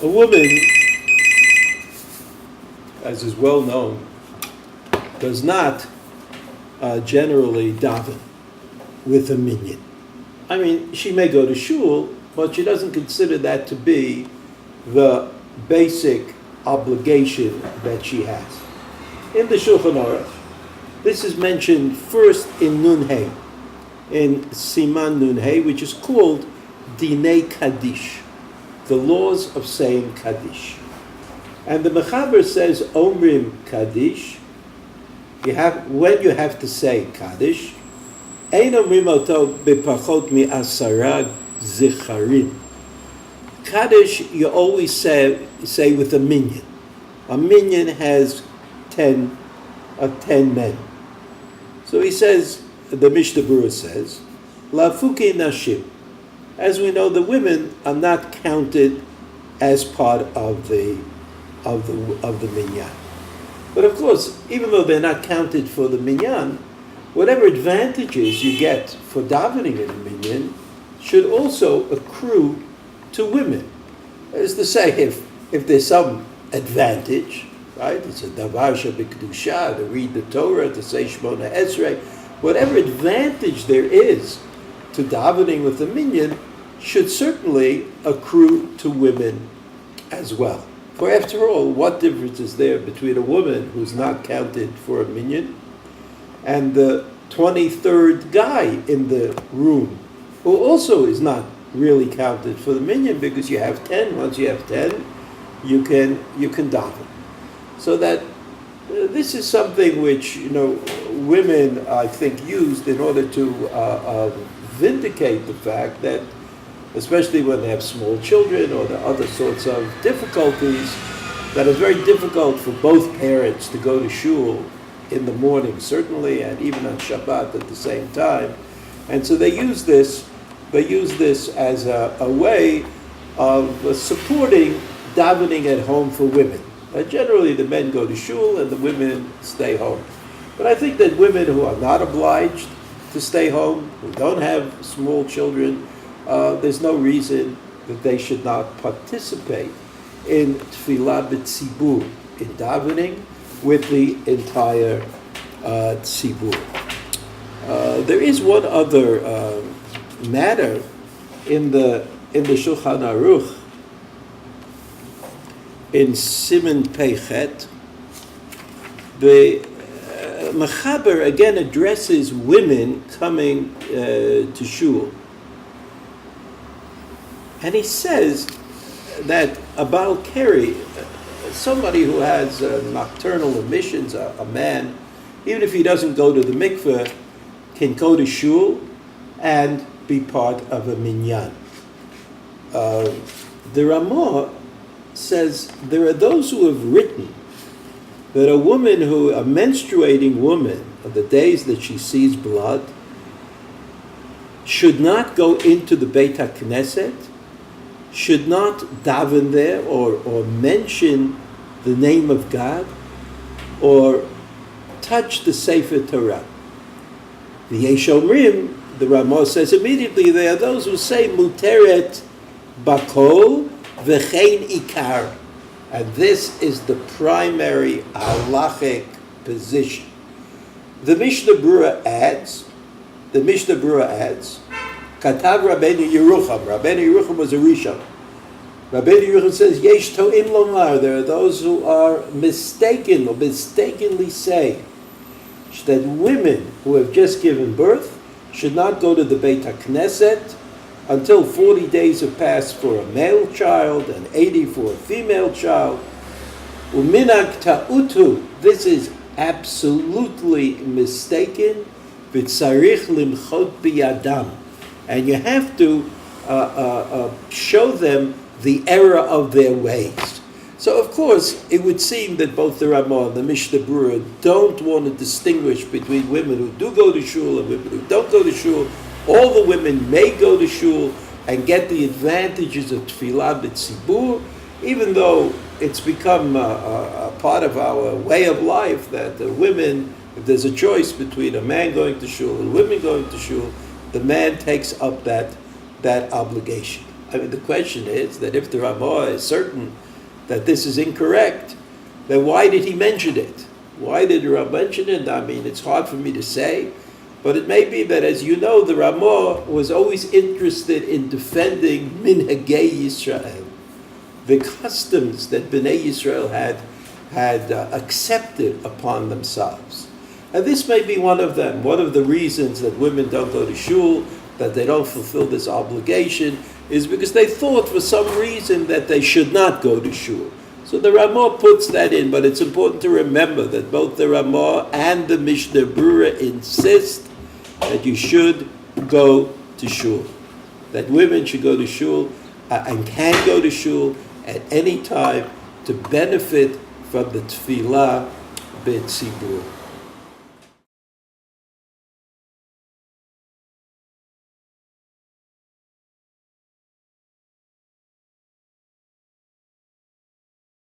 A woman, as is well known, does not generally daven with a minyan. I mean, she may go to shul, but she doesn't consider that to be the basic obligation that she has. In the Shulchan Aruch, this is mentioned first in Nun Hey, in Siman Nun Hey, which is called Dinei Kaddish, the laws of saying Kaddish. And the Mechaber says, Omrim Kaddish, when you have to say Kaddish, Ein Omrim Oto Bepachot Mi-Asara Zicharim. Kaddish, you always say with a minyan. A minyan has 10 men. So he says, the Mishnah Berurah says, Lafuki Nashim. As we know, the women are not counted as part of the minyan. But of course, even though they're not counted for the minyan, whatever advantages you get for davening in a minyan should also accrue to women. That is to say, if there's some advantage, right? It's a davar shebekdusha, to read the Torah, to say Shemona Esrei, whatever advantage there is to davening with a minyan should certainly accrue to women as well. For after all, what difference is there between a woman who's not counted for a minyan and the 23rd guy in the room who also is not really counted for the minyan, because you have 10. Once you have 10, you can daven. So that this is something which women, I think, used in order to vindicate the fact that, especially when they have small children or the other sorts of difficulties, that it's very difficult for both parents to go to shul in the morning, certainly, and even on Shabbat at the same time. And so they use this as a way of supporting davening at home for women. Generally, the men go to shul and the women stay home. But I think that women who are not obliged to stay home, who don't have small children, there's no reason that they should not participate in tefillah b'tzibur, in davening with the entire tzibur. There is one other matter in the Shulchan Aruch, in Siman Peichet. The Mechaber again addresses women coming to shul. And he says that a Baal Keri, somebody who has nocturnal emissions, a man, even if he doesn't go to the mikveh, can go to shul and be part of a minyan. The Ramah says there are those who have written that a menstruating woman, on the days that she sees blood, should not go into the Beit HaKnesset, should not daven there or mention the name of God or touch the Sefer Torah. The Yesh Omrim, the Ramah says immediately, there are those who say Muteret Bakol V'chein Ikar. And this is the primary halachic position. The Mishnah Berurah adds, Katav Rabbeinu Yerucham. Rabbeinu Yerucham was a Rishon. Rabbeinu Yerucham says, Yesh To'im Lomar. There are those who are mistakenly say that women who have just given birth should not go to the Beit HaKnesset until 40 days have passed for a male child and 80 for a female child. Uminag ta'utu. This is absolutely mistaken. V'tzarich limchot biyadam. And you have to show them the error of their ways. So, of course, it would seem that both the Ramah and the Mishnah Berurah don't want to distinguish between women who do go to shul and women who don't go to shul. All the women may go to shul and get the advantages of tefillah b'tzibur, even though it's become a part of our way of life that the women, if there's a choice between a man going to shul and women going to shul, the man takes up that obligation. I mean, the question is that if the Ramah is certain that this is incorrect, then why did he mention it? Why did the Ramah mention it? I mean, it's hard for me to say, but it may be that, as you know, the Ramah was always interested in defending Minhagei Yisrael, the customs that Bnei Yisrael had accepted upon themselves. And this may be one of them. One of the reasons that women don't go to shul, that they don't fulfill this obligation, is because they thought for some reason that they should not go to shul. So the Ramah puts that in, but it's important to remember that both the Ramah and the Mishnah Brura insist that you should go to shul, that women should go to shul and can go to shul at any time to benefit from the tefillah b'tzibur.